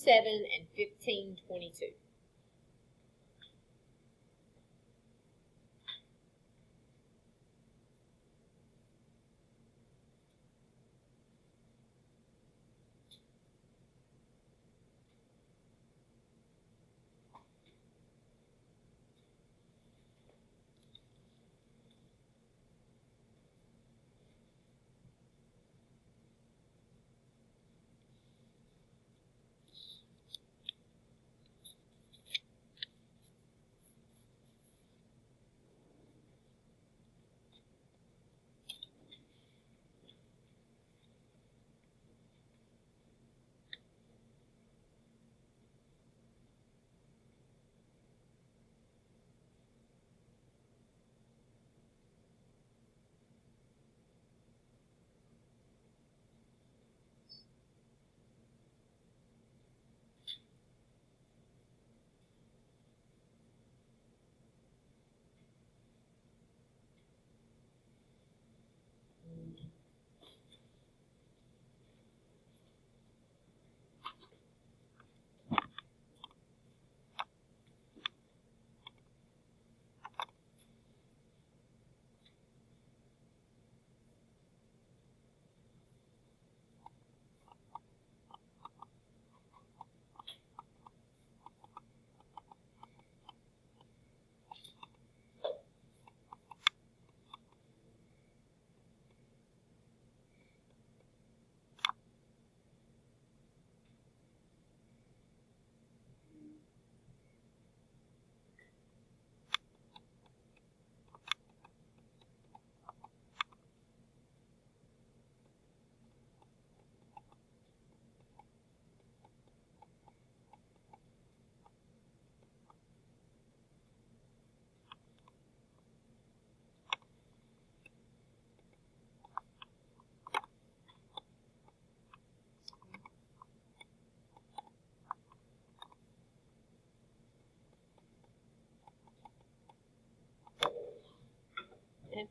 7, and 1522.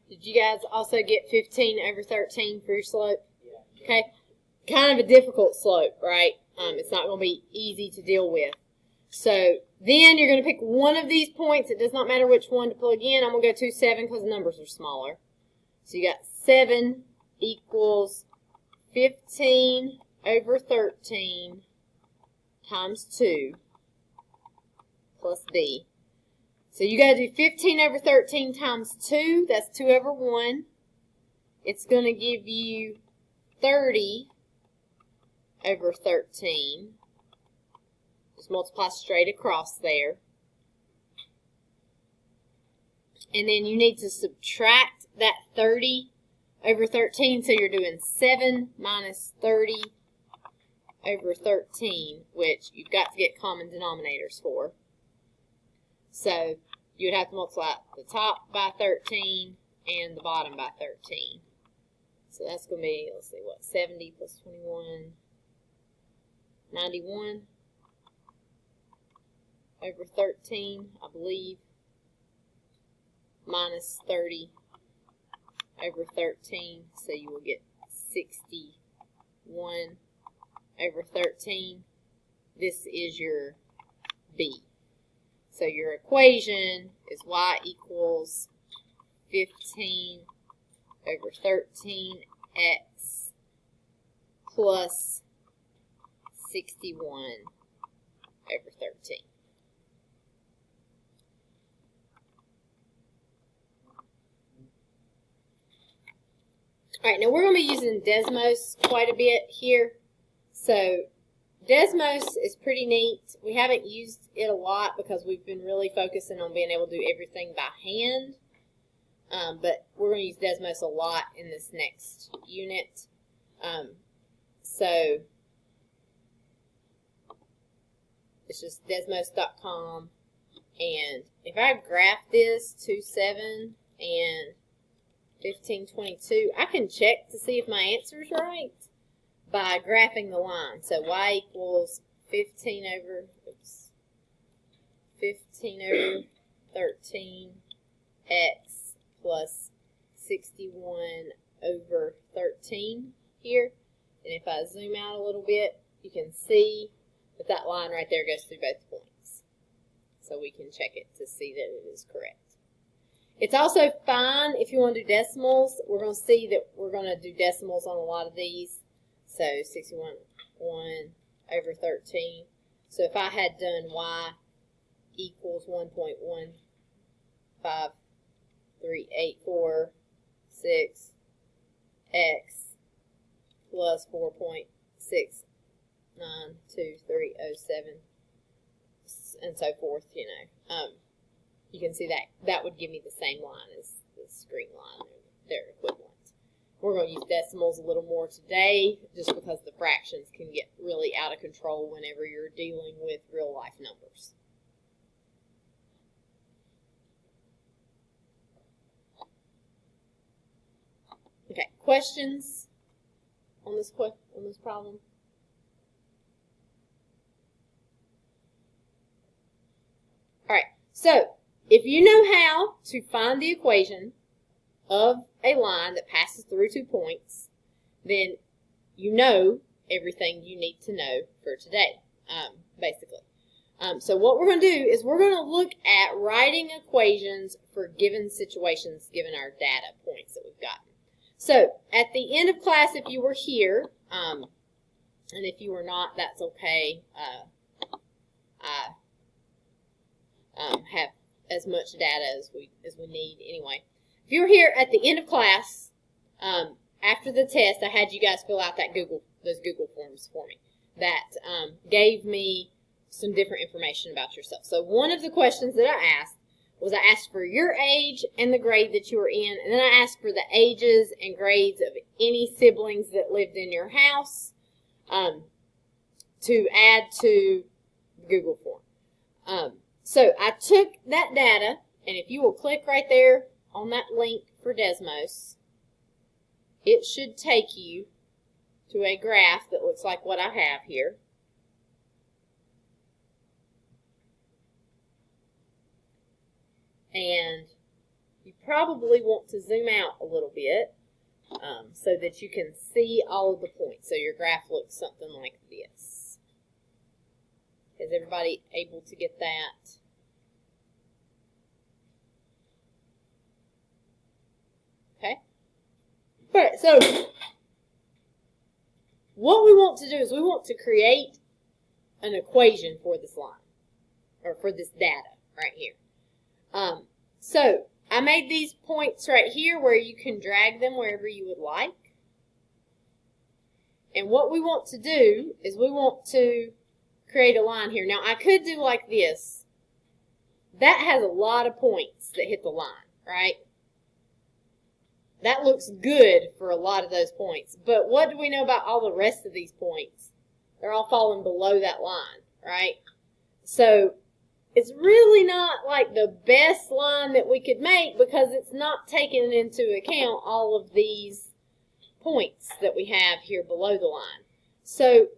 Did you guys also get 15 over 13 for your slope? Yeah. Okay. Kind of a difficult slope, right? It's not going to be easy to deal with. So then you're going to pick one of these points. It does not matter which one to plug in. I'm going to go to 7 because the numbers are smaller. So you got 7 equals 15 over 13 times 2 plus b. So you got to do 15 over 13 times 2. That's 2 over 1. It's going to give you 30 over 13. Just multiply straight across there. And then you need to subtract that 30 over 13. So you're doing 7 minus 30 over 13, which you've got to get common denominators for. So you would have to multiply the top by 13 and the bottom by 13. So that's going to be, let's see, what, 70 plus 21, 91 over 13, I believe, minus 30 over 13. So you will get 61 over 13. This is your b. So your equation is y equals 15 over 13x plus 61 over 13. All right, now we're going to be using Desmos quite a bit here. So Desmos is pretty neat. We haven't used it a lot because we've been really focusing on being able to do everything by hand. But we're going to use Desmos a lot in this next unit. So it's just Desmos.com. And if I graph this 2,7 and 1522, I can check to see if my answer is right by graphing the line. So y equals 15 over 13 x plus 61 over 13 here. And if I zoom out a little bit, you can see But that line right there goes through both points. So we can check it to see that it is correct. It's also fine if you want to do decimals. We're going to see that we're going to do decimals on a lot of these. So 61/1/13. So if I had done y equals 1.15384 x plus 4.692307 and so forth, you know, you can see that that would give me the same line as the screen line. They're equivalent. We're going to use decimals a little more today just because the fractions can get really out of control whenever you're dealing with real life numbers. Okay, questions on this problem? All right, so if you know how to find the equation of a line that passes through 2 points, then you know everything you need to know for today, basically. So what we're going to do is we're going to look at writing equations for given situations, given our data points that we've gotten. So at the end of class, if you were here, and if you were not, that's okay. I have as much data as we need anyway. If you were here at the end of class, after the test, I had you guys fill out that those Google forms for me that gave me some different information about yourself. So one of the questions that I asked was I asked for your age and the grade that you were in, and then I asked for the ages and grades of any siblings that lived in your house to add to the Google form. So I took that data, and if you will click right there on that link for Desmos, it should take you to a graph that looks like what I have here. And you probably want to zoom out a little bit so that you can see all of the points. So your graph looks something like this. Is everybody able to get that? Okay. All right, so what we want to do is we want to create an equation for this line, or for this data right here. So I made these points right here where you can drag them wherever you would like. And what we want to do is we want to create a line here. Now I could do like this. That has a lot of points that hit the line, right? That looks good for a lot of those points. But what do we know about all the rest of these points? They're all falling below that line, right? So it's really not like the best line that we could make because it's not taking into account all of these points that we have here below the line. So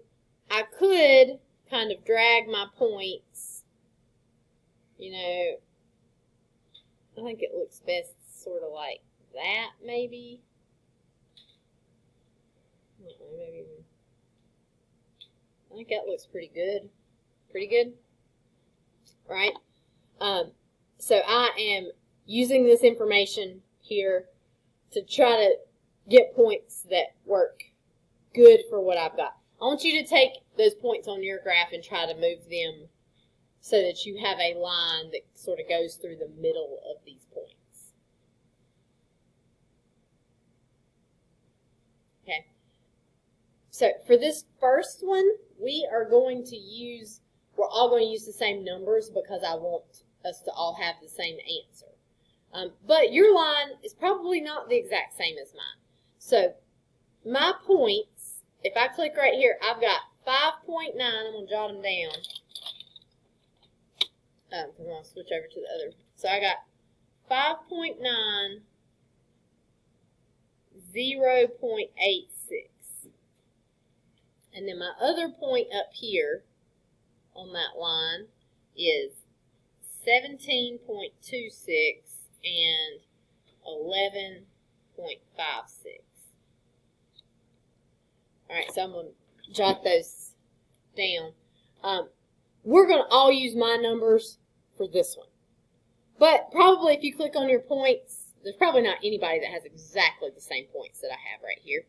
I could kind of drag my points, you know, I think it looks best sort of like that maybe. Maybe. I think that looks pretty good. Pretty good? Right? So I am using this information here to try to get points that work good for what I've got. I want you to take those points on your graph and try to move them so that you have a line that sort of goes through the middle of these points. Okay. So for this first one, we're all going to use the same numbers because I want us to all have the same answer. But your line is probably not the exact same as mine. So my points, if I click right here, I've got 5.9. I'm going to jot them down. I'm going to switch over to the other. So I got 5.9, 0.86. And then my other point up here on that line is 17.26 and 11.56. All right, so I'm going to jot those down. We're going to all use my numbers for this one. But probably if you click on your points, there's probably not anybody that has exactly the same points that I have right here,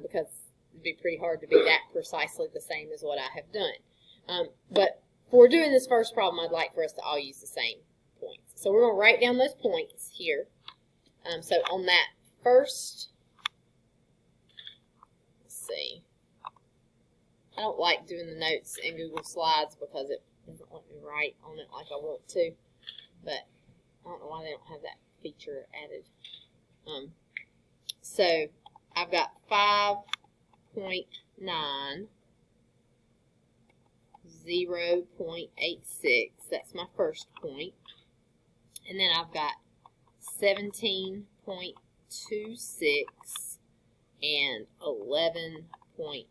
because it'd be pretty hard to be that precisely the same as what I have done. But for doing this first problem, I'd like for us to all use the same points. So we're going to write down those points here. So on that first, let's see. I don't like doing the notes in Google Slides because it doesn't let me write on it like I want to. But I don't know why they don't have that feature added. So I've got 5.9, 0.86. That's my first point. And then I've got 17.26 and 11.56.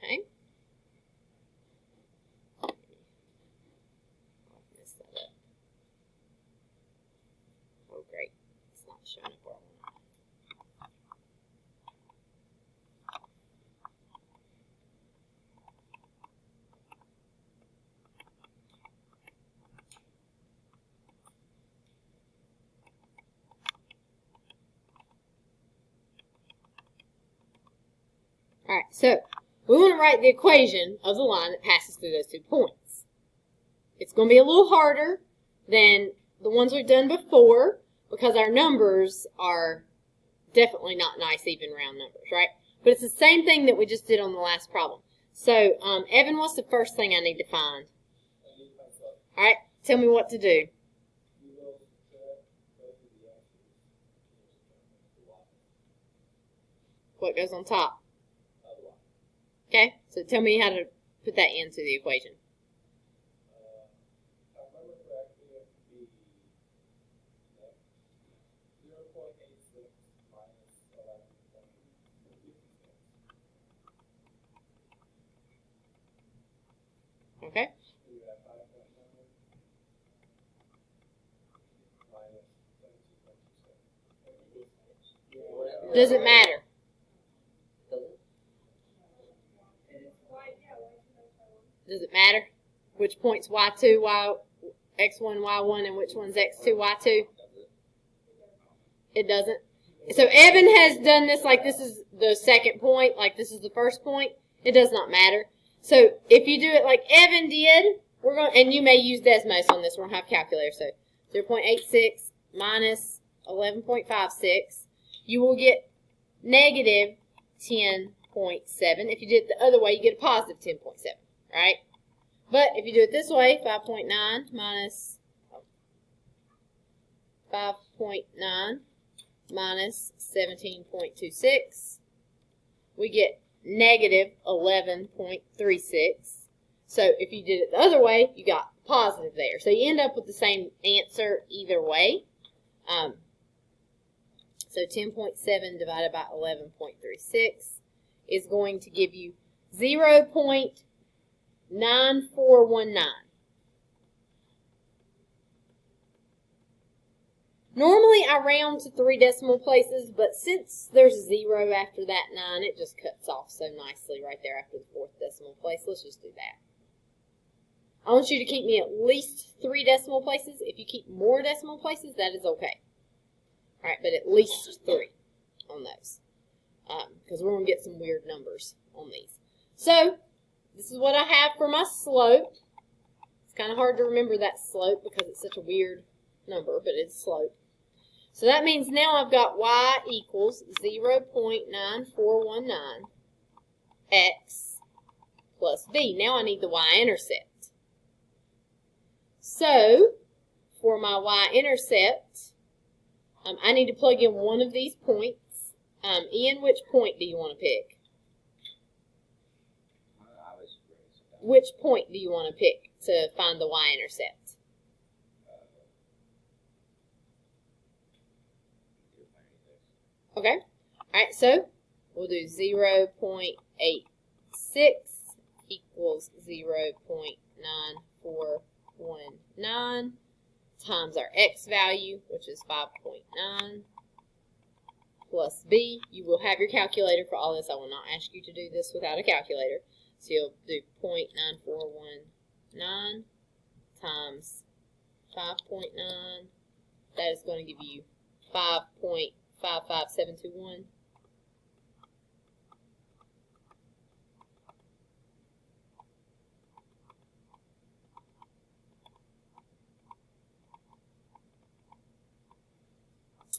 Okay. Messed that up. Oh, great. It's not showing up where I want it. Alright, so we want to write the equation of the line that passes through those 2 points. It's going to be a little harder than the ones we've done before because our numbers are definitely not nice, even round numbers, right? But it's the same thing that we just did on the last problem. So, Evan, what's the first thing I need to find? Alright, tell me what to do. What goes on top? Okay, so tell me how to put that into the equation. Okay. Doesn't matter. Does it matter which point's y2, x1, y1, and which one's x2, y2? It doesn't. So Evan has done this like this is the second point, like this is the first point. It does not matter. So if you do it like Evan did, we're going, and you may use Desmos on this. We don't have calculator, so 0.86 minus 11.56, you will get negative 10.7. If you did it the other way, you get a positive 10.7. Right? But if you do it this way, 5.9 minus 5.9 minus 17.26, we get negative 11.36. So if you did it the other way, you got positive there. So you end up with the same answer either way. So 10.7 divided by 11.36 is going to give you 0.9419. Normally I round to 3 decimal places, but since there's a 0 after that 9, it just cuts off so nicely right there after the 4th decimal place. Let's just do that. I want you to keep me at least 3 decimal places. If you keep more decimal places, that is okay. Alright, but at least 3 on those. Because we're going to get some weird numbers on these. So, this is what I have for my slope. It's kind of hard to remember that slope because it's such a weird number, but it's slope. So that means now I've got y equals 0.9419 x plus b. Now I need the y-intercept. So, for my y-intercept, I need to plug in one of these points. Ian, which point do you want to pick? Which point do you want to pick to find the y-intercept? Okay. Alright, so we'll do 0.86 equals 0.9419 times our x value, which is 5.9, plus b. You will have your calculator for all this. I will not ask you to do this without a calculator. So you'll do 0.9419 times 5.9. That is going to give you 5.55721.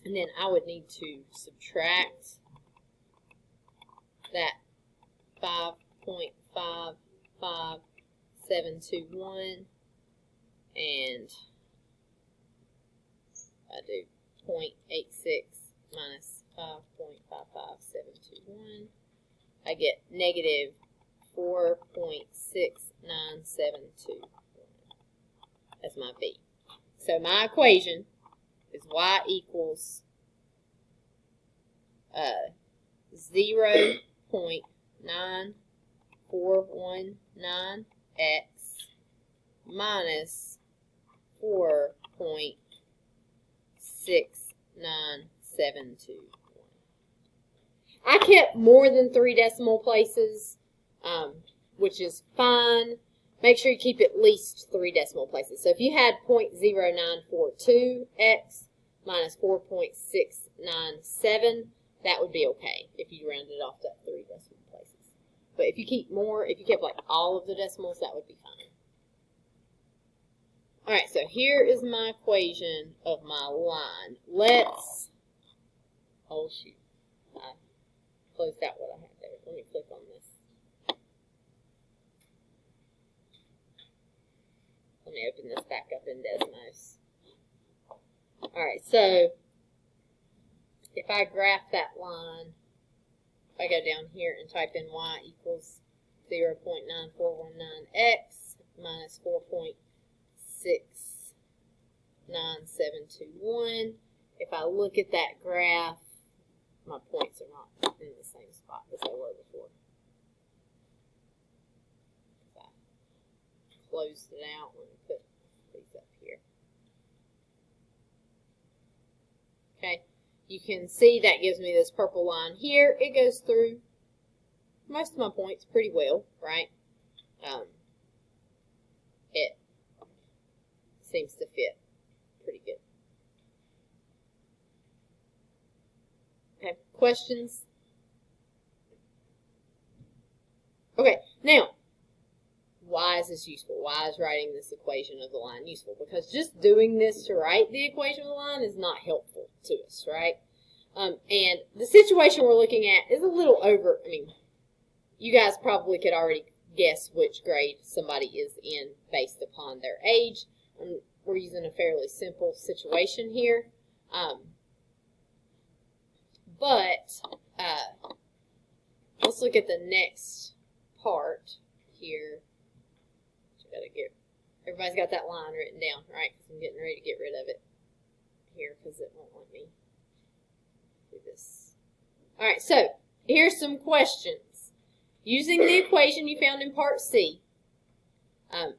And then I would need to subtract that 5.55721, and I do 0.86 minus 5.55721. I get negative 4.6971. That's my b. So my equation is y equals 0.9419x minus 4.6971. I kept more than 3 decimal places, which is fine. Make sure you keep at least 3 decimal places. So if you had 0.0942x minus 4.697, that would be okay if you rounded off to 3 decimal places. But if you keep more, if you kept like all of the decimals, that would be fine. Alright, so here is my equation of my line. Let's, oh shoot, I closed out what I had there. Let me click on this. Let me open this back up in Desmos. Alright, so if I graph that line, if I go down here and type in y equals 0.9419x minus 4.69721, if I look at that graph, my points are not in the same spot as they were before. Closed it out. Let me put these up here. Okay, you can see that gives me this purple line here. It goes through most of my points pretty well, right? It seems to fit pretty good. Okay, questions? Okay, now, why is this useful? Why is writing this equation of the line useful? Because just doing this to write the equation of the line is not helpful to us, right? And the situation we're looking at is a little over, I mean, you guys probably could already guess which grade somebody is in based upon their age. We're using a fairly simple situation here. But let's look at the next part here. Everybody's got that line written down, right? Because I'm getting ready to get rid of it here because it won't let me do this. All right, so here's some questions. Using the equation you found in Part C,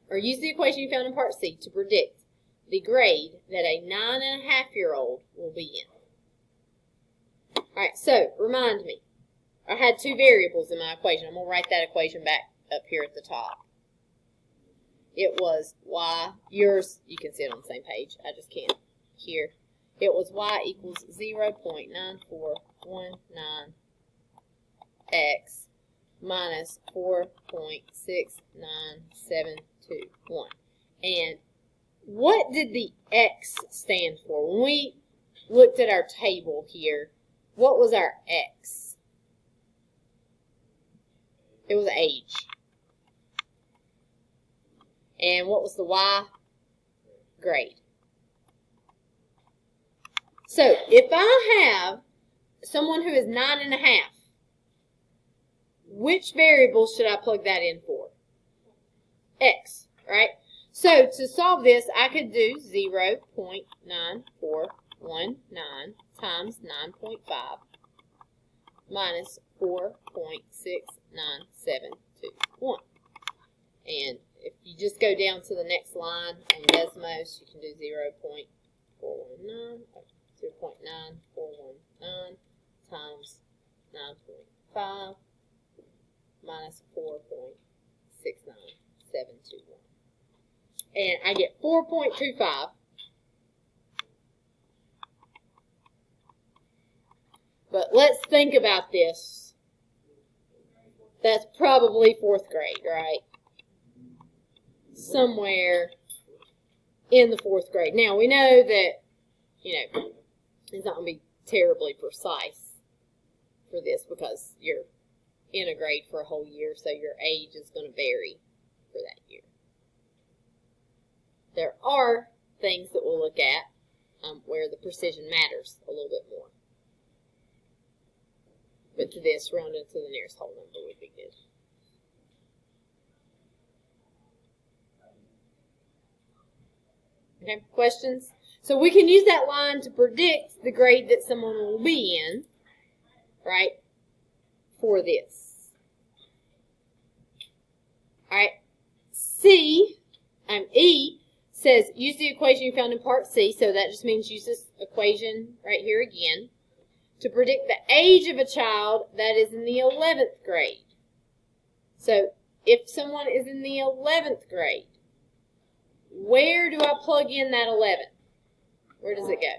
or use the equation you found in Part C to predict the grade that a 9.5-year-old will be in. All right, so remind me. I had 2 variables in my equation. I'm going to write that equation back up here at the top. It was y, yours, you can see it on the same page, I just can't here. It was y equals 0.9419x minus 4.6971. And what did the x stand for? When we looked at our table here, what was our x? It was age. And what was the y? Grade. So if I have someone who is 9.5, which variable should I plug that in for? X, right? So to solve this, I could do 0.9419 times 9.5 minus 4.6971. And if you just go down to the next line on Desmos, you can do 0.9419 times 9.5 minus 4.69721. And I get 4.25. But let's think about this. That's probably 4th grade, right? Somewhere in the 4th grade. Now, we know that, it's not going to be terribly precise for this because you're in a grade for a whole year, so your age is going to vary for that year. There are things that we'll look at where the precision matters a little bit more. But to this, rounded to the nearest whole number would be good. Okay, questions? So we can use that line to predict the grade that someone will be in, right, for this. All right, E says use the equation you found in part C, so that just means use this equation right here again to predict the age of a child that is in the 11th grade. So if someone is in the 11th grade, where do I plug in that 11? Where does it go?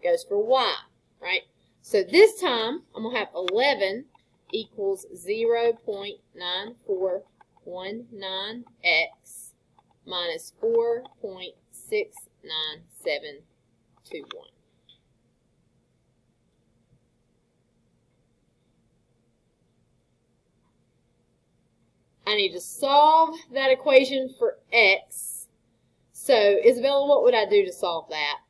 It goes for Y, right? So this time, I'm going to have 11 equals 0.9419x minus 4.69721. I need to solve that equation for x. So, Isabella, what would I do to solve that?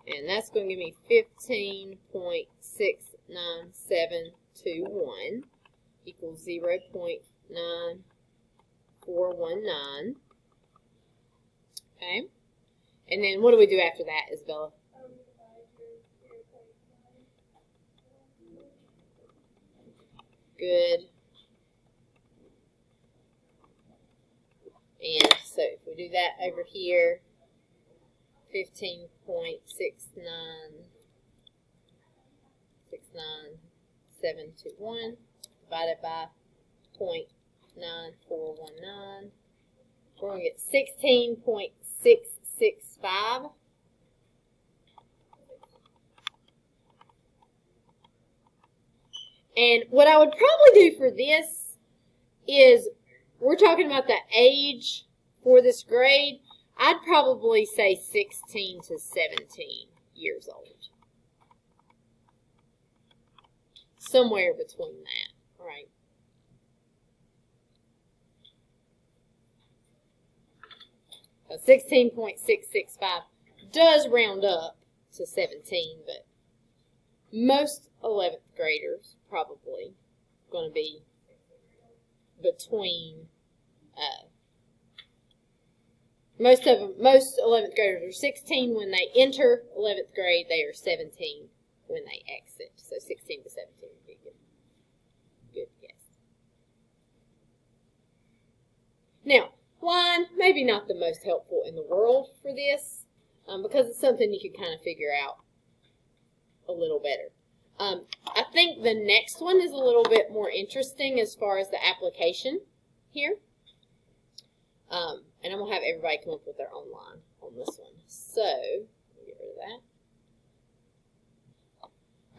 And that's going to give me 15.69721 equals 0.9419. Okay. And then what do we do after that, Isabella? Good. And so if we do that over here, 15.69721 divided by 0.9419. We're going to get 16.665. And what I would probably do for this is, we're talking about the age for this grade. I'd probably say 16 to 17 years old. Somewhere between that, right? So 16.665 does round up to 17, but most 11th graders probably going to be between most 11th graders are 16 when they enter 11th grade. They are 17 when they exit. So 16 to 17 would be a good guess. Now, line, maybe not the most helpful in the world for this, because it's something you can kind of figure out a little better. I think the next one is a little bit more interesting as far as the application here. And I'm going to have everybody come up with their own line on this one. So, get rid of that.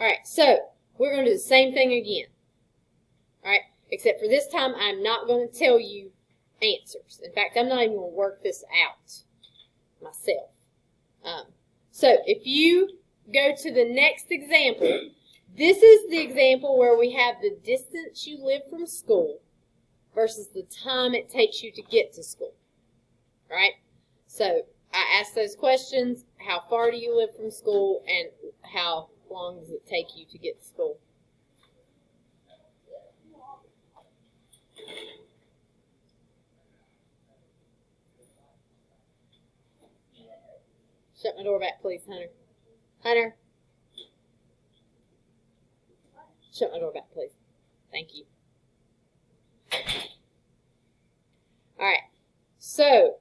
Alright, so we're going to do the same thing again. Alright, except for this time I'm not going to tell you answers. In fact, I'm not even going to work this out myself. So, if you go to the next example, this is the example where we have the distance you live from school versus the time it takes you to get to school. Right? So, I asked those questions. How far do you live from school, and how long does it take you to get to school? Shut my door back, please, Hunter. Hunter. Shut my door back, please. Thank you. All right. So,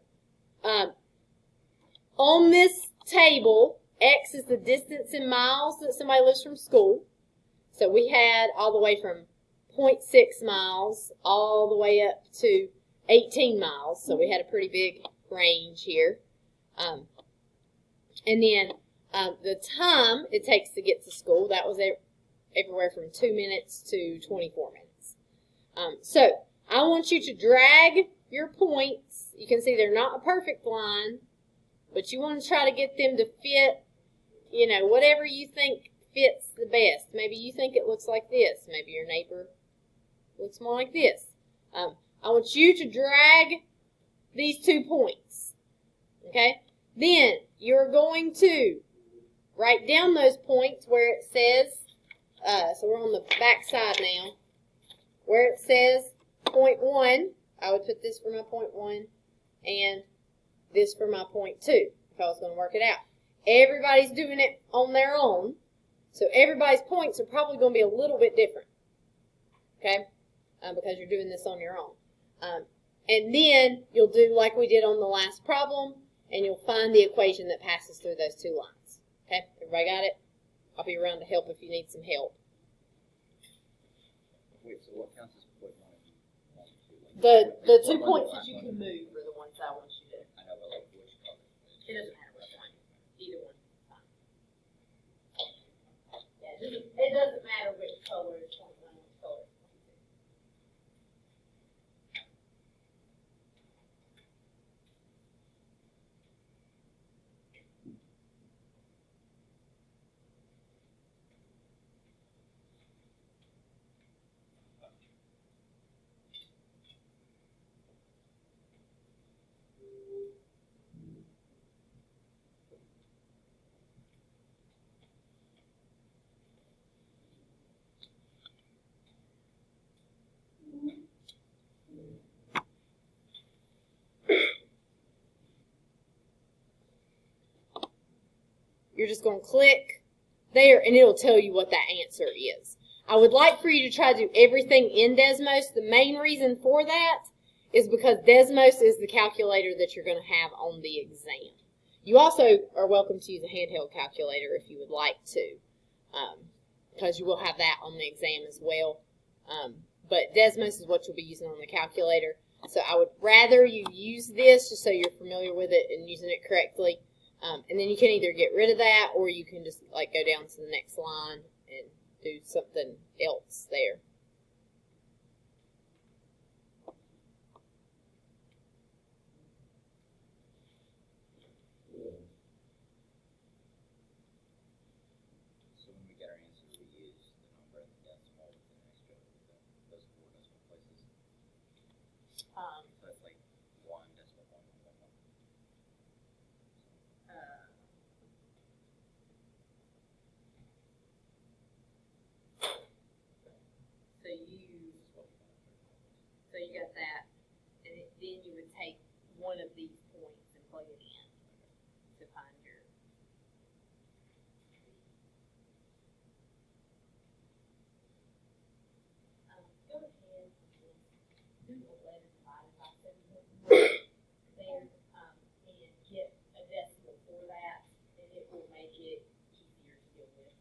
on this table, X is the distance in miles that somebody lives from school. So we had all the way from 0.6 miles all the way up to 18 miles. So we had a pretty big range here. And then the time it takes to get to school, that was everywhere from 2 minutes to 24 minutes. So I want you to drag your points. You can see they're not a perfect line, but you want to try to get them to fit, you know, whatever you think fits the best. Maybe you think it looks like this. Maybe your neighbor looks more like this. I want you to drag these 2 points. Okay? Then you're going to write down those points where it says, so we're on the back side now, where it says point 1, I would put this for my point 1 and this for my point 2 if I was going to work it out. Everybody's doing it on their own, so everybody's points are probably going to be a little bit different, okay, because you're doing this on your own. And then you'll do like we did on the last problem, and you'll find the equation that passes through those 2 lines. Okay, everybody got it? I'll be around to help if you need some help. Wait, so what counts as point 1 if you want to? The 2 points that you can move are the ones I want you to. I know, but like which color? It doesn't matter which one. Either one. Fine. Yeah, it doesn't matter which color is point 1, which color is point 2. You're just going to click there, and it'll tell you what that answer is. I would like for you to try to do everything in Desmos. The main reason for that is because Desmos is the calculator that you're going to have on the exam. You also are welcome to use a handheld calculator if you would like to, because you will have that on the exam as well. But Desmos is what you'll be using on the calculator. So I would rather you use this just so you're familiar with it and using it correctly. And then you can either get rid of that, or you can just like go down to the next line and do something else there. So when we get our answers, we use the number and the decimal with the extra, those 4 decimal places. So it's like 1 decimal 1 1 1 1. So you got that, and then you would take one of these points and plug it in to find your. Go ahead and do 11 divided by 7 there, and get a decimal for that, and it will make it easier to deal with.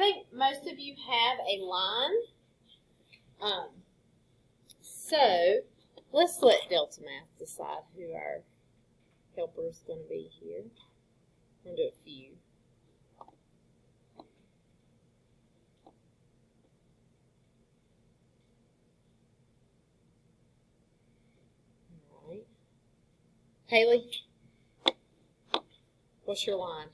think most of you have a line. So let's let Delta Math decide who our helper is going to be here. I'm going to do a few. All right. Haley, what's your line?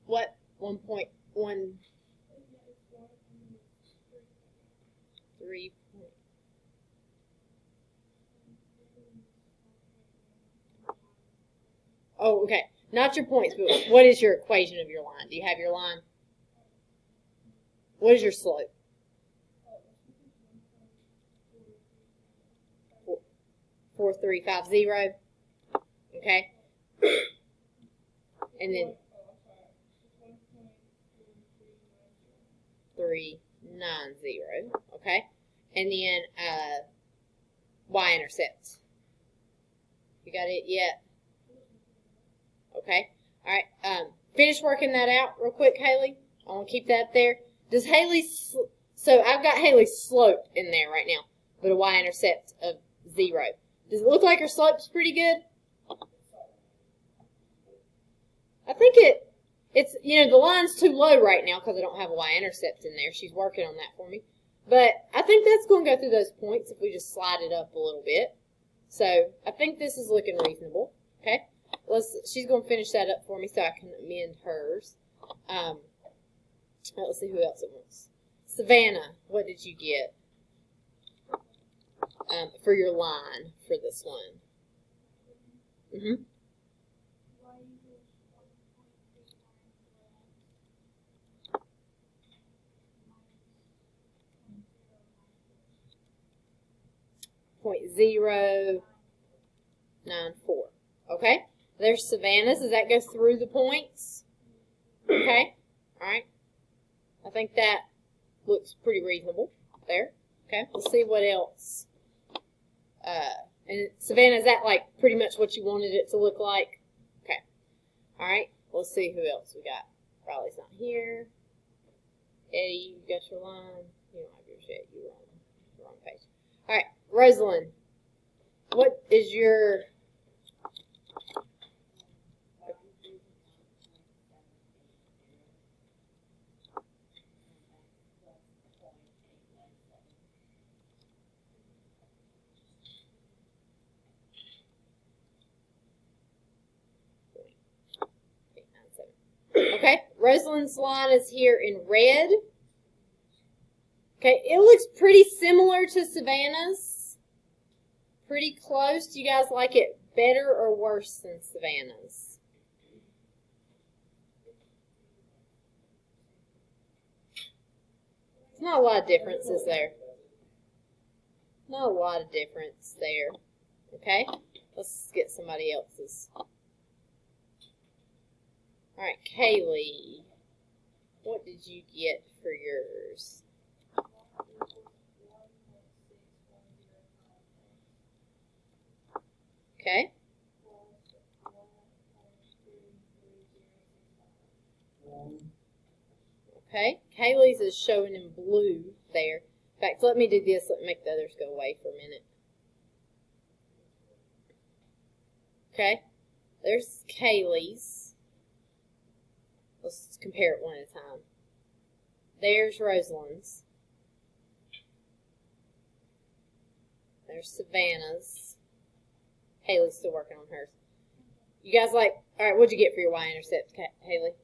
What? 1.1. 3. Oh, okay. Not your points, but what is your equation of your line? Do you have your line? What is your slope? 4.350. Okay. And then 390. Okay. And then y-intercept. You got it yet? Okay. All right. Finish working that out real quick, Haley. I want to keep that there. Does Haley's, so I've got Haley's slope in there right now, but a y-intercept of 0. Does it look like her slope's pretty good? I think it's, the line's too low right now because I don't have a y-intercept in there. She's working on that for me. But I think that's going to go through those points if we just slide it up a little bit. So I think this is looking reasonable. Okay. She's going to finish that up for me so I can amend hers. Let's see who else it wants. Savannah, what did you get for your line for this one? Mm-hmm. 0.094. Okay. There's Savannah's. Does that go through the points? Okay. All right. I think that looks pretty reasonable there. Okay. Let's see what else. And Savannah, is that like pretty much what you wanted it to look like? Okay. All right. Let's see who else we got. Riley's not here. Eddie, you got your line. You don't have yours yet. You're on the wrong page. All right. Rosalind, what is your... Okay, Rosalind's line is here in red. Okay, it looks pretty similar to Savannah's. Pretty close. Do you guys like it better or worse than Savannah's? There's not a lot of differences there. Not a lot of difference there. Okay, let's get somebody else's. All right, Kaylee, what did you get for yours? Okay. Okay, Kaylee's is showing in blue there. In fact, let me do this. Let me make the others go away for a minute. Okay, there's Kaylee's. Let's compare it one at a time. There's Rosalind's. There's Savannah's. Haley's still working on hers. You guys like, all right, what'd you get for your y-intercept, Haley?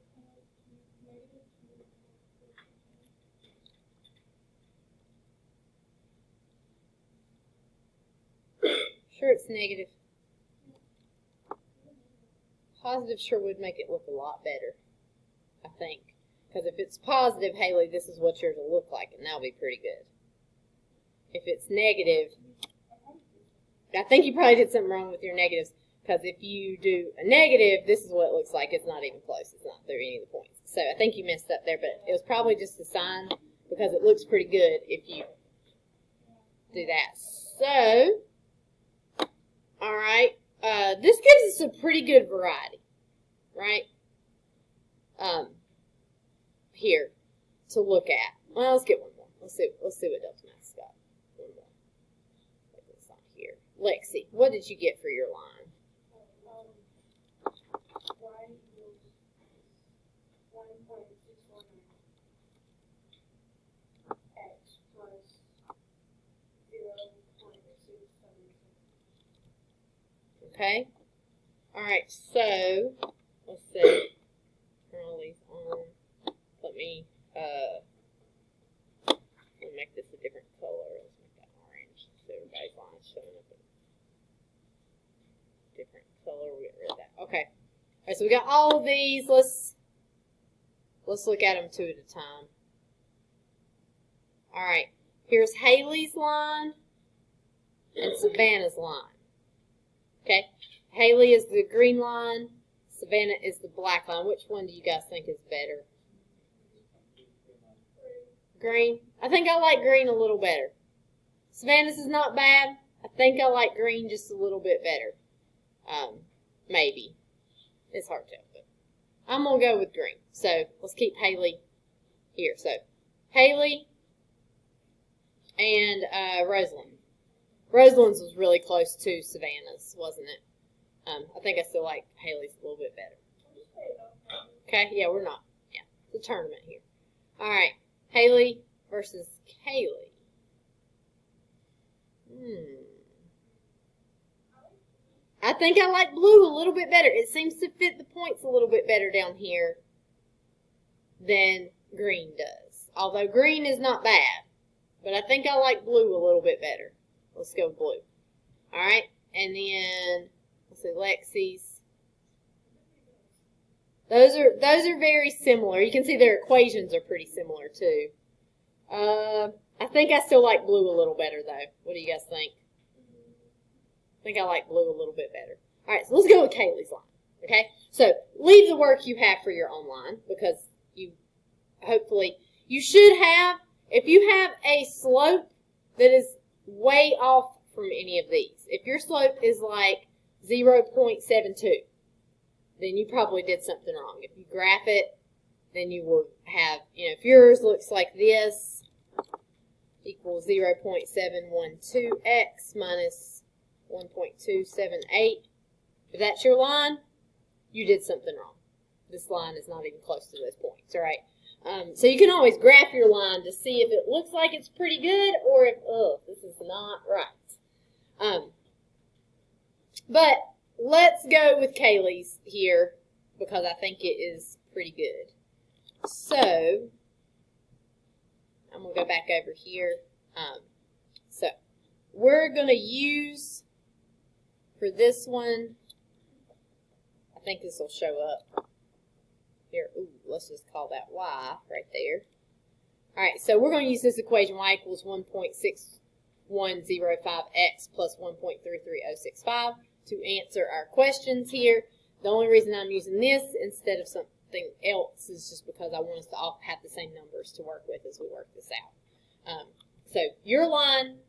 Sure, it's negative. Positive sure would make it look a lot better, I think. Because if it's positive, Haley, this is what yours will look like, and that'll be pretty good. If it's negative, I think you probably did something wrong with your negatives, because if you do a negative, this is what it looks like. It's not even close. It's not through any of the points. So I think you messed up there, but it was probably just a sign, because it looks pretty good if you do that. So, all right, this gives us a pretty good variety, right? Here to look at. Well, let's get one more. Let's see what Delta Math's got. One more. Put this on here. Lexi, what did you get for your line? Okay. All right. So let's see. Turn all these on. Let me make this a different color. Let's make that orange so everybody's line is showing up in a different color. We'll get rid of that. Okay. All right. So we got all of these. Let's look at them two at a time. All right. Here's Haley's line and Savannah's line. Okay, Haley is the green line, Savannah is the black line. Which one do you guys think is better? Green? I think I like green a little better. Savannah's is not bad. I think I like green just a little bit better. Maybe. It's hard to tell, but I'm going to go with green. So let's keep Haley here. So Haley and Rosalind. Rosalind's was really close to Savannah's, wasn't it? I think I still like Haley's a little bit better. Okay, yeah, we're not. Yeah, it's a tournament here. All right, Haley versus Kaylee. I think I like blue a little bit better. It seems to fit the points a little bit better down here than green does. Although green is not bad, but I think I like blue a little bit better. Let's go blue. All right, and then let's see Lexi's. Those are very similar. You can see their equations are pretty similar too. I think I still like blue a little better though. What do you guys think? I think I like blue a little bit better. All right, so let's go with Kaylee's line. Okay, so leave the work you have for your own line because hopefully you should have. If you have a slope that is way off from any of these. If your slope is like 0.72, then you probably did something wrong. If you graph it, then you will have, if yours looks like this, equals 0.712x minus 1.278. If that's your line, you did something wrong. This line is not even close to those points, all right? So you can always graph your line to see if it looks like it's pretty good or if, this is not right. But let's go with Kaylee's here because I think it is pretty good. So I'm going to go back over here. So we're going to use, for this one, I think this will show up. Here, let's just call that y right there. All right, so we're going to use this equation, y equals 1.6105x plus 1.33065 to answer our questions here. The only reason I'm using this instead of something else is just because I want us to all have the same numbers to work with as we work this out. So your line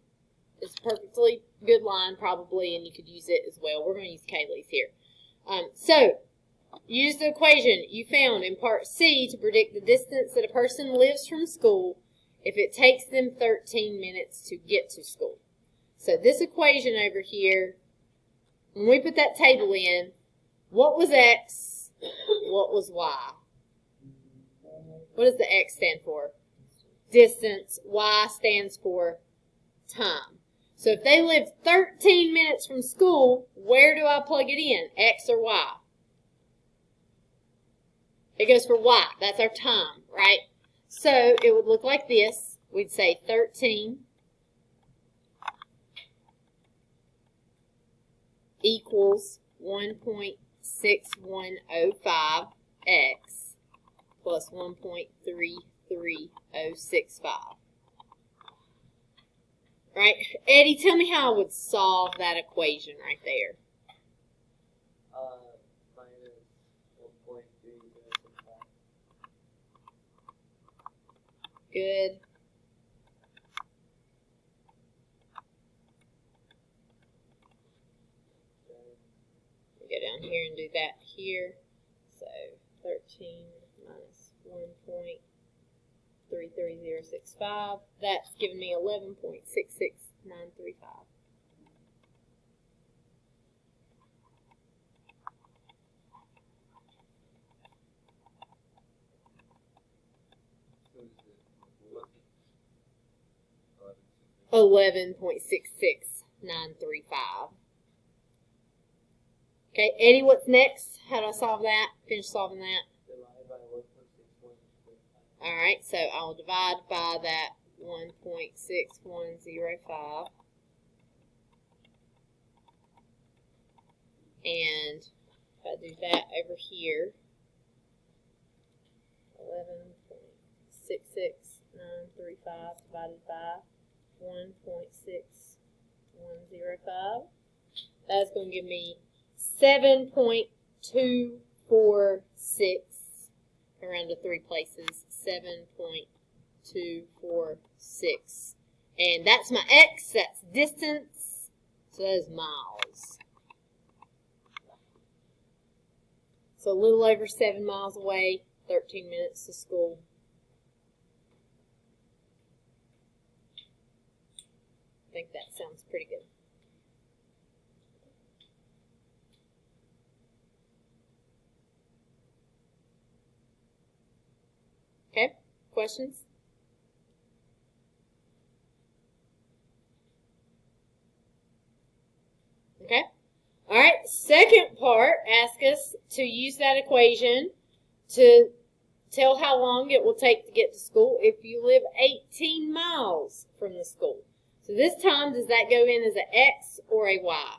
is a perfectly good line probably, and you could use it as well. We're going to use Kaylee's here. So use the equation you found in part C to predict the distance that a person lives from school if it takes them 13 minutes to get to school. So this equation over here, when we put that table in, what was X? What was Y? What does the X stand for? Distance. Y stands for time. So if they live 13 minutes from school, where do I plug it in? X or Y? It goes for Y. That's our time, right? So it would look like this. We'd say 13 equals 1.6105x plus 1.33065. Right? Eddie, tell me how I would solve that equation right there. Minus 1.305. Good. in here and do that here. So 13 minus 1.33065. That's giving me 11.66935. So is it 11.66935. Okay, Eddie, what's next? How do I solve that? Finish solving that. Divided by 1.6105. Alright, so I'll divide by that 1.6105. And if I do that over here, 11.66935 divided by 1.6105. That's going to give me 7.246. Around to 3 places. 7.246. And that's my x. That's distance. So that is miles. So a little over 7 miles away. 13 minutes to school. I think that sounds pretty good. Okay, questions? Okay. All right, second part, ask us to use that equation to tell how long it will take to get to school if you live 18 miles from the school. So this time, does that go in as an X or a Y?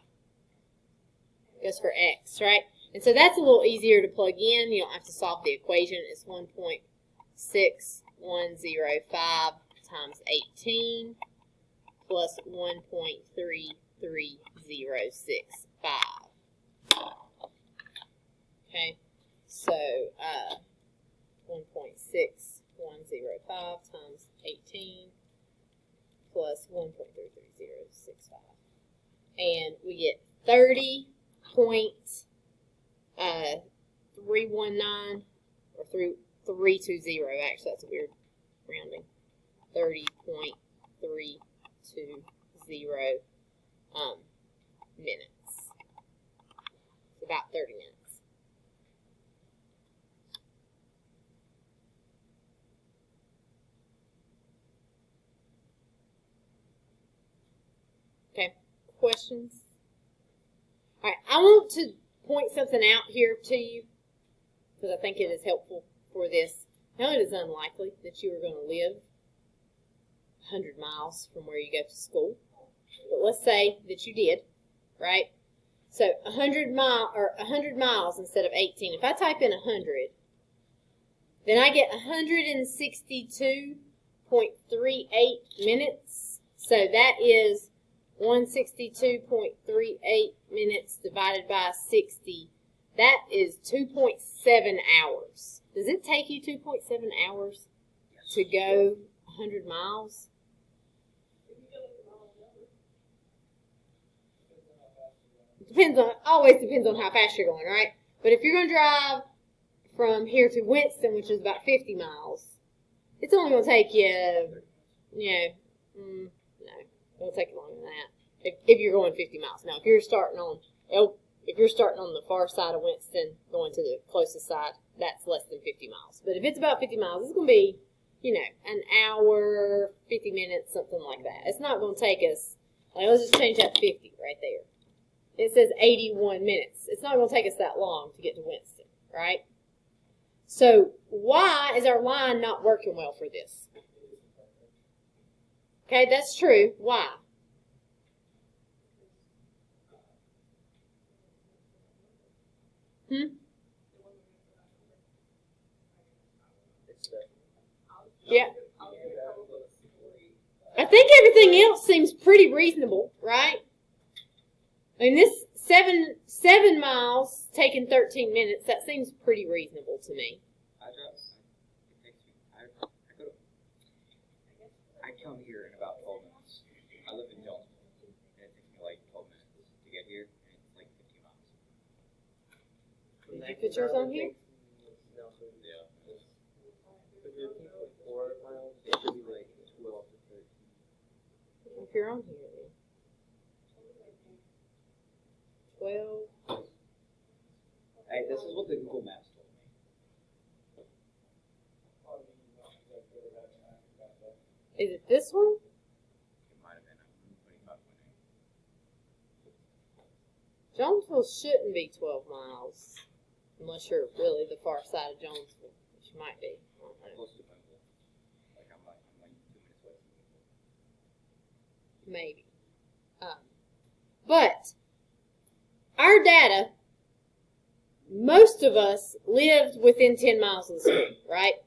It goes for X, right? And so that's a little easier to plug in. You don't have to solve the equation. It's 1.6105 times 18 plus 1.3305. Okay, so 1.6105 times 18 plus 1.33065. And we get 30.319 or 320. Actually, that's a weird rounding. 30.320 minutes. It's about 30 minutes. Okay, questions? All right, I want to point something out here to you because I think it is helpful for this. Now, it is unlikely that you are going to live 100 miles from where you go to school, but let's say that you did, right? So 100 miles instead of 18. If I type in 100, then I get 162.38 minutes. So that is 162.38 minutes divided by 60. That is 2.7 hours. Does it take you 2.7 hours to go 100 miles? Always depends on how fast you're going, right? But if you're going to drive from here to Winston, which is about 50 miles, it's only going to take you, no, it'll take you longer than that. If you're going 50 miles. Now, if you're starting on the far side of Winston, going to the closest side, that's less than 50 miles. But if it's about 50 miles, it's going to be, an hour, 50 minutes, something like that. It's not going to take us, let's just change that to 50 right there. It says 81 minutes. It's not going to take us that long to get to Winston, right? So why is our line not working well for this? Okay, that's true. Why? Yeah. I think everything else seems pretty reasonable, right? I mean, this 7 miles taking 13 minutes, that seems pretty reasonable to me. I come here in about 12 minutes. I live in Jonesville, and it takes me like 12 minutes to get here, and it's like 50 miles. Did you put yours on here? No, so Yeah. if you're 10.4 miles, it should be like 12 to 13. If you're on here, then. 12. Hey, this is what the Google Maps told me. Is it this one? It might have been 25.8. Jonesville shouldn't be 12 miles. Unless you're really the far side of Jonesville, which you might be. I don't know. Close to Penville. Like I'm like 2 minutes away from Penville. Maybe. But our data, most of us lived within 10 miles of the school, right?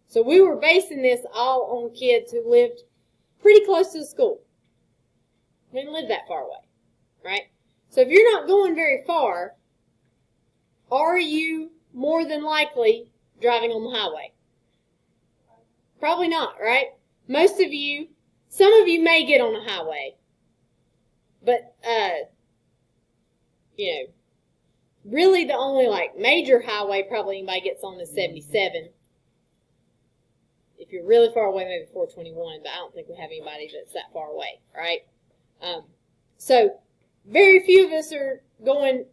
So we were basing this all on kids who lived pretty close to the school. We didn't live that far away, right? So if you're not going very far, are you more than likely driving on the highway? Probably not, right? Most of you, some of you may get on a highway, but, you know, really the only, like, major highway probably anybody gets on is 77. If you're really far away, maybe 421, but I don't think we have anybody that's that far away, right? So, very few of us are going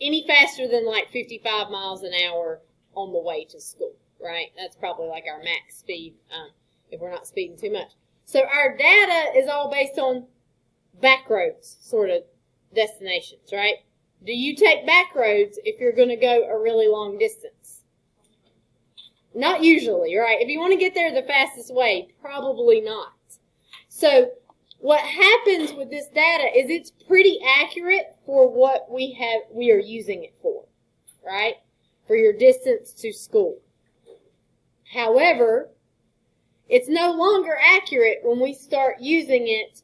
any faster than, like, 55 miles an hour on the way to school, right? That's probably, like, our max speed, if we're not speeding too much. So, our data is all based on back roads, sort of, destinations, right? Do you take back roads if you're going to go a really long distance? Not usually, right? If you want to get there the fastest way, probably not. So what happens with this data is it's pretty accurate for what we are using it for, right? For your distance to school. However, it's no longer accurate when we start using it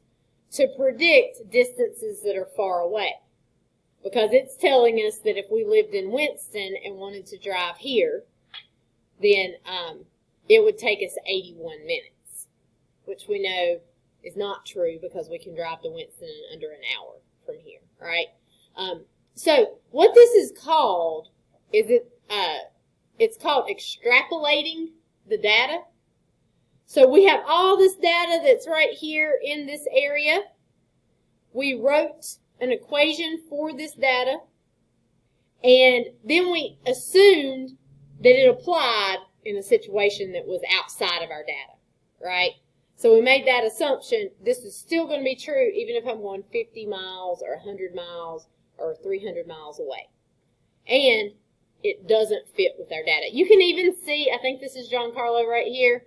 to predict distances that are far away. Because it's telling us that if we lived in Winston and wanted to drive here, then it would take us 81 minutes, which we know is not true because we can drive to Winston in under an hour from here, right? So what this is called is it's called extrapolating the data. So we have all this data that's right here in this area. We wrote an equation for this data, and then we assumed that it applied in a situation that was outside of our data, right? So we made that assumption. This is still going to be true even if I'm going 50 miles or 100 miles or 300 miles away. And it doesn't fit with our data. You can even see, I think this is Giancarlo right here,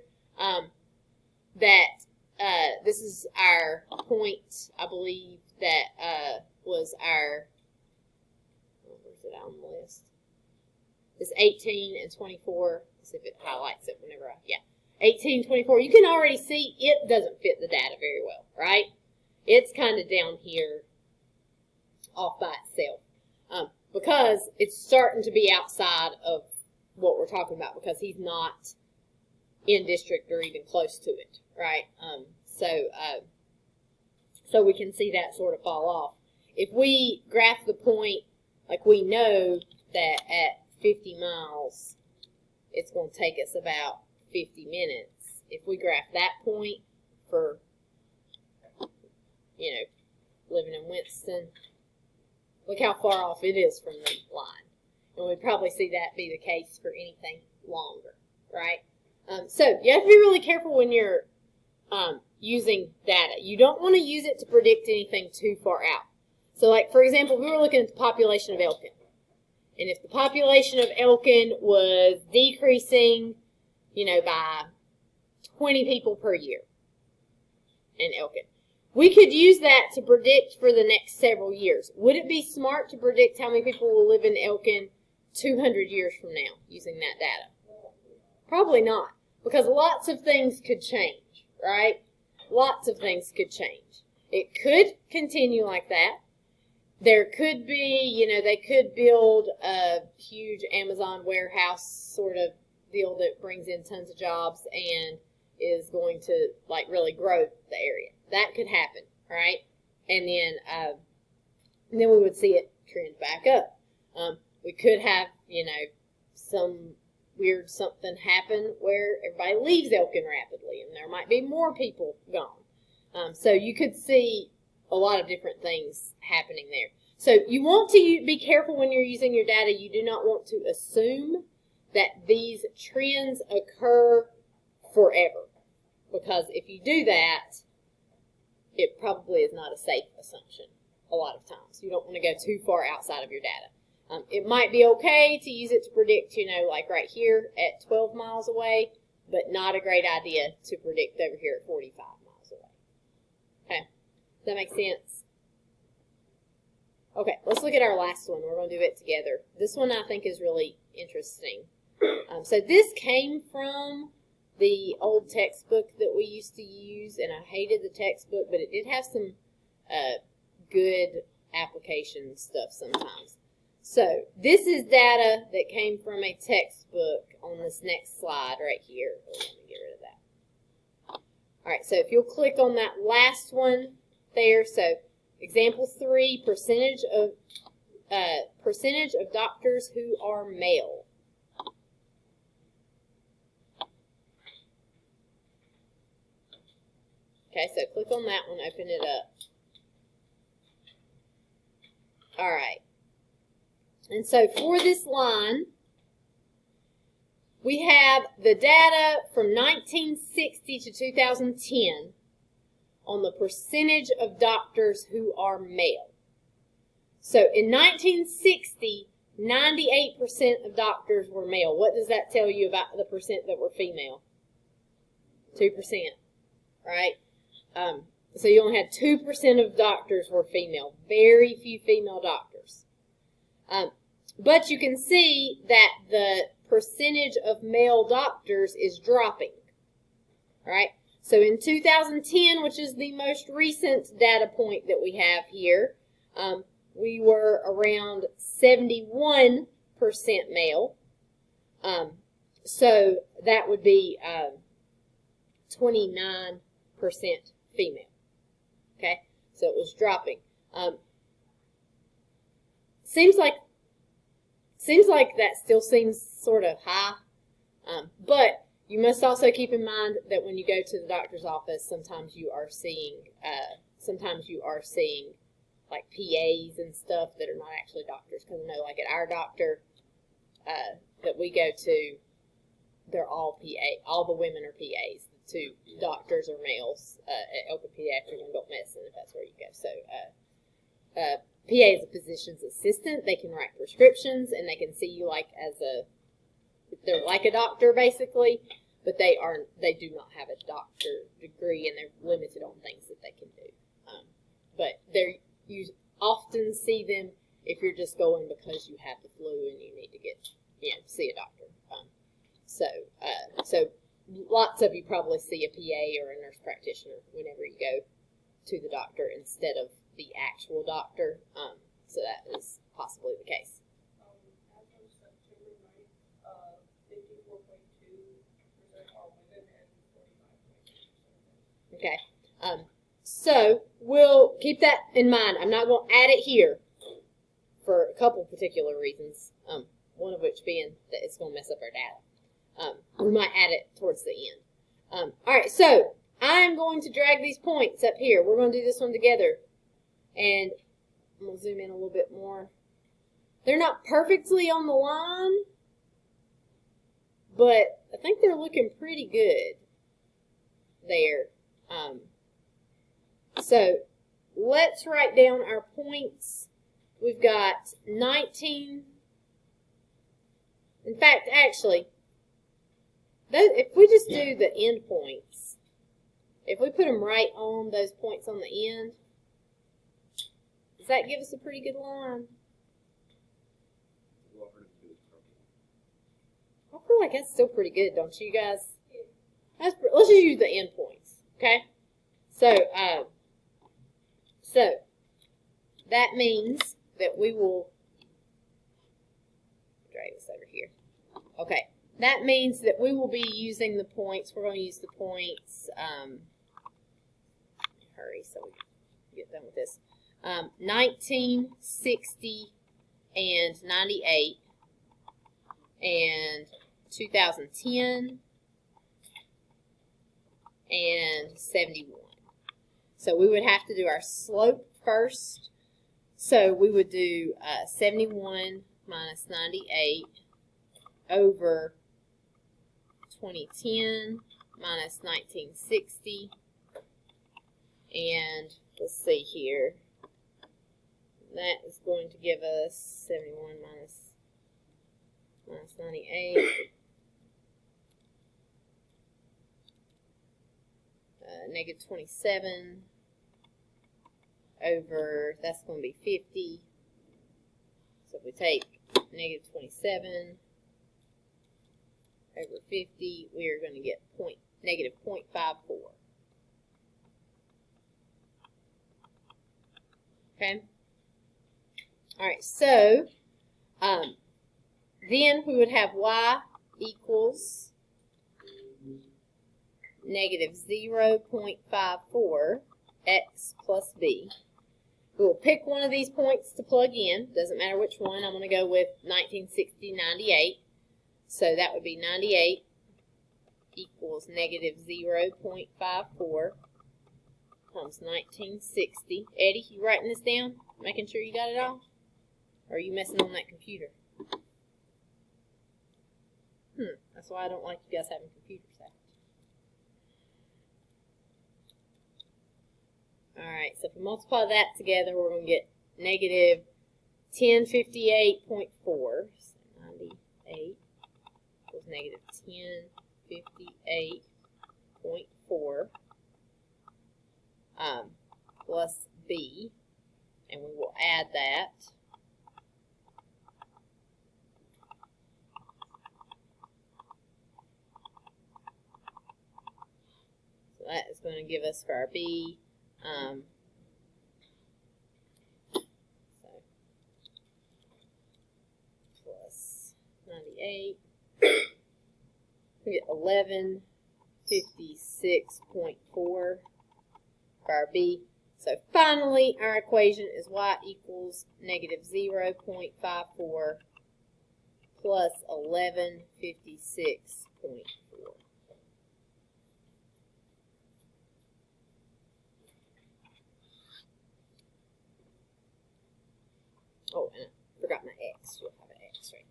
that this is our point, I believe, that was our, where's it on the list? It's 18 and 24. Let's see if it highlights it whenever 18, 24. You can already see it doesn't fit the data very well, right? It's kind of down here off by itself because it's starting to be outside of what we're talking about because he's not in district or even close to it, right? So we can see that sort of fall off. If we graph the point, like we know that at 50 miles, it's going to take us about 50 minutes. If we graph that point for, you know, living in Winston, look how far off it is from the line. And we'd probably see that be the case for anything longer, right? So you have to be really careful when you're using data. You don't want to use it to predict anything too far out. So like, for example, we were looking at the population of Elkin. And if the population of Elkin was decreasing, you know, by 20 people per year in Elkin, we could use that to predict for the next several years. Would it be smart to predict how many people will live in Elkin 200 years from now using that data? Probably not, because lots of things could change, right? Lots of things could change. It could continue like that. There could be, you know, they could build a huge Amazon warehouse sort of deal that brings in tons of jobs and is going to, like, really grow the area. That could happen, right? And then we would see it trend back up. We could have, some weird something happen where everybody leaves Elkin rapidly, and there might be more people gone. So you could see a lot of different things happening there. So you want to be careful when you're using your data. You do not want to assume that these trends occur forever, because if you do that, it probably is not a safe assumption a lot of times. You don't want to go too far outside of your data. It might be okay to use it to predict, like right here at 12 miles away, but not a great idea to predict over here at 45 miles away. Okay, does that make sense? Okay, let's look at our last one. We're going to do it together. This one I think is really interesting. So this came from the old textbook that we used to use, and I hated the textbook, but it did have some good application stuff sometimes. So this is data that came from a textbook on this next slide right here. Let me get rid of that. All right, so if you'll click on that last one there, so example 3, percentage of doctors who are male. Okay, so click on that one, open it up. All right. And so for this line, we have the data from 1960 to 2010 on the percentage of doctors who are male. So in 1960, 98% of doctors were male. What does that tell you about the percent that were female? 2%, right? So you only had 2% of doctors were female. Very few female doctors. But you can see that the percentage of male doctors is dropping. All right? So in 2010, which is the most recent data point that we have here, we were around 71% male. So that would be 29% female. Okay? So it was dropping. Seems like that still seems sort of high, but you must also keep in mind that when you go to the doctor's office, sometimes you are seeing like PAs and stuff that are not actually doctors. Because I know, like at our doctor that we go to, they're all PA. All the women are PAs. The 2 doctors are males at Elkin Pediatric and Adult Medicine, if that's where you go. So PA is a physician's assistant. They can write prescriptions, and they can see you they're like a doctor basically, but they do not have a doctor degree, and they're limited on things that they can do. But you often see them if you're just going because you have the flu and you need to get see a doctor. So lots of you probably see a PA or a nurse practitioner whenever you go to the doctor instead of the actual doctor. So that is possibly the case. As of September 9th, 54.2% are women and 45.2%. Okay. So we'll keep that in mind. I'm not going to add it here for a couple particular reasons. One of which being that it's going to mess up our data. We might add it towards the end. All right, so I'm going to drag these points up here. We're going to do this one together. And I'm going to zoom in a little bit more. They're not perfectly on the line, but I think they're looking pretty good there. So let's write down our points. We've got 19. In fact, actually, if we just do the end points, if we put them right on those points on the end, does that give us a pretty good line? I feel like that's still pretty good, don't you guys? Let's just use the end points, okay? So that means that we will drag this over here. Okay, that means that we will be using the points. We're going to use the points. Hurry so we get done with this. 19, 60, and 98 and 2010 and 71. So we would have to do our slope first. So we would do 71 minus 98 over 2010 minus 1960. And let's see here. That is going to give us 71 minus 98. Negative 27 over, that's going to be 50. So if we take negative 27 over 50, we are going to get negative 0.54. Okay? Alright, so then we would have y equals negative 0.54 x plus b. We'll pick one of these points to plug in. Doesn't matter which one. I'm going to go with 1960, 98. So that would be 98 equals negative 0.54 times 1960. Eddie, you writing this down? Making sure you got it all? Or are you messing on that computer? That's why I don't like you guys having computers out. Alright, so if we multiply that together, we're going to get negative 1058.4. So 98 equals negative 1058.4 plus b, and we will add that. So that is going to give us for our b, so plus 98, we get 1156.4 for our b. So finally, our equation is y equals negative 0.54 plus 1156.4. Oh, and I forgot my x. You'll have an x right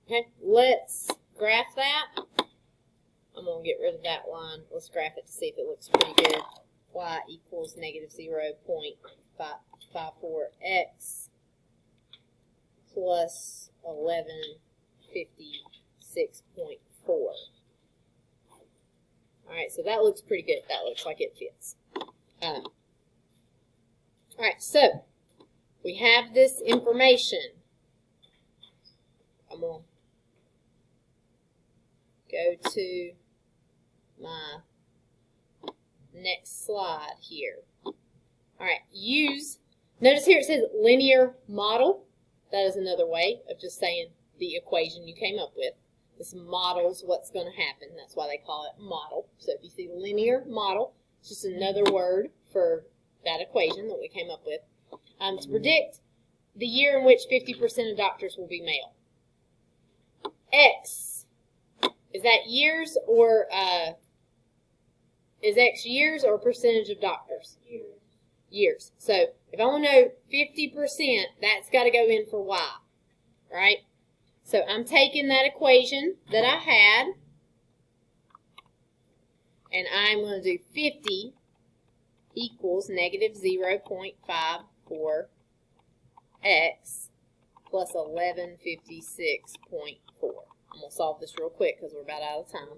there. Okay, let's graph that. I'm going to get rid of that line. Let's graph it to see if it looks pretty good. Y equals negative 0.54x plus 1156.4. Alright, so that looks pretty good. That looks like it fits. Alright, so we have this information. I'm going to go to my next slide here. Alright, notice here it says linear model. That is another way of just saying the equation you came up with. This models what's going to happen. That's why they call it model. So if you see linear model, it's just another word for that equation that we came up with. To predict the year in which 50% of doctors will be male. X, is that years or is X years or percentage of doctors? Years. So if I want to know 50%, that's got to go in for Y, right? So I'm taking that equation that I had, and I'm going to do 50 equals negative 0.54x plus 1156.4. I'm going to solve this real quick because we're about out of time.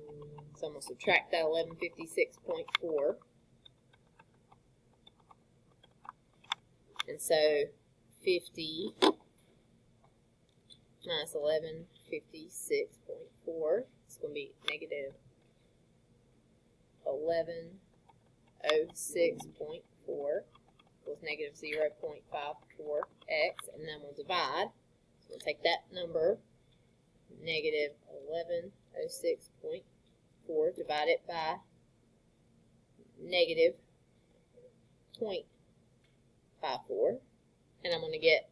So I'm going to subtract that 1156.4. And so 50 minus 1156.4 is going to be negative 1106.4 equals negative 0.54x, and then we'll divide. So we'll take that number, negative 1106.4, divide it by negative 0.54, and I'm going to get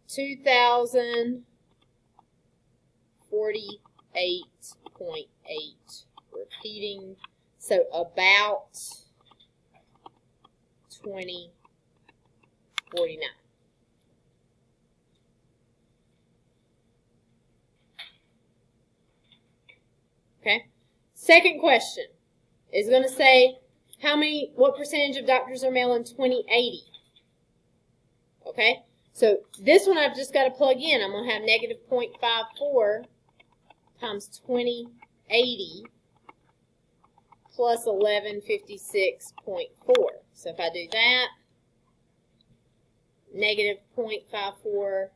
2,048.8 repeating, so about 2049. Okay. Second question is going to say what percentage of doctors are male in 2080? Okay. So this one I've just got to plug in. I'm going to have negative 0.54 times 2080 plus 1156.4. So if I do that, negative 0.54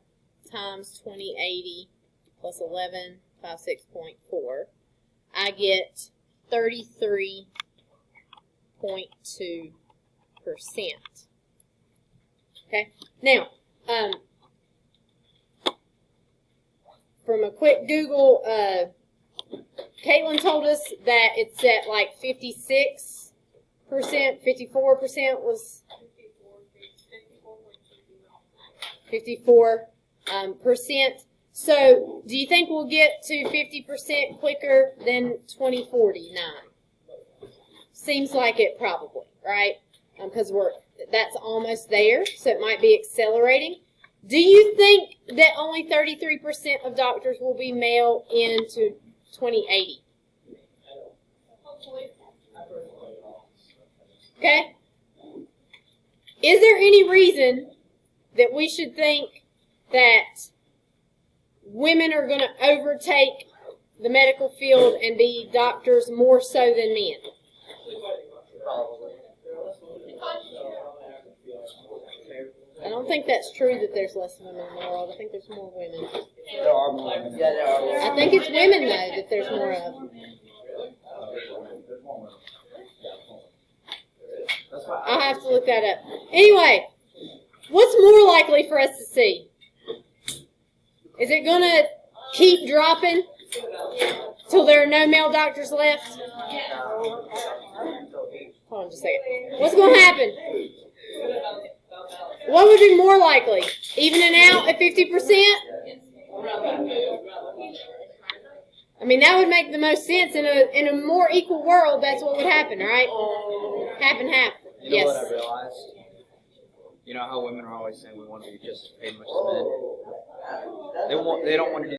times 2080 plus 1156.4, I get 33.2%. Okay. Now, from a quick Google, Caitlin told us that it's at like 56%, 54% was 54%. So, do you think we'll get to 50% quicker than 2049? Seems like it probably, right? Because that's almost there, so it might be accelerating. Do you think that only 33% of doctors will be male into 2080? Okay? Is there any reason that we should think that women are going to overtake the medical field and be doctors more so than men? I don't think that's true that there's less women in the world. I think there's more women. There are more women. Yeah, there are. I think it's women, though, that there's more of. I'll have to look that up. Anyway, what's more likely for us to see? Is it going to keep dropping till there are no male doctors left? Hold on just a second. What's going to happen? What would be more likely? Evening out at 50%? I mean, that would make the most sense. In a more equal world, that's what would happen, right? Half and half. You know Yes. what I realized? You know how women are always saying we want to be just as paid much as men? They don't want to do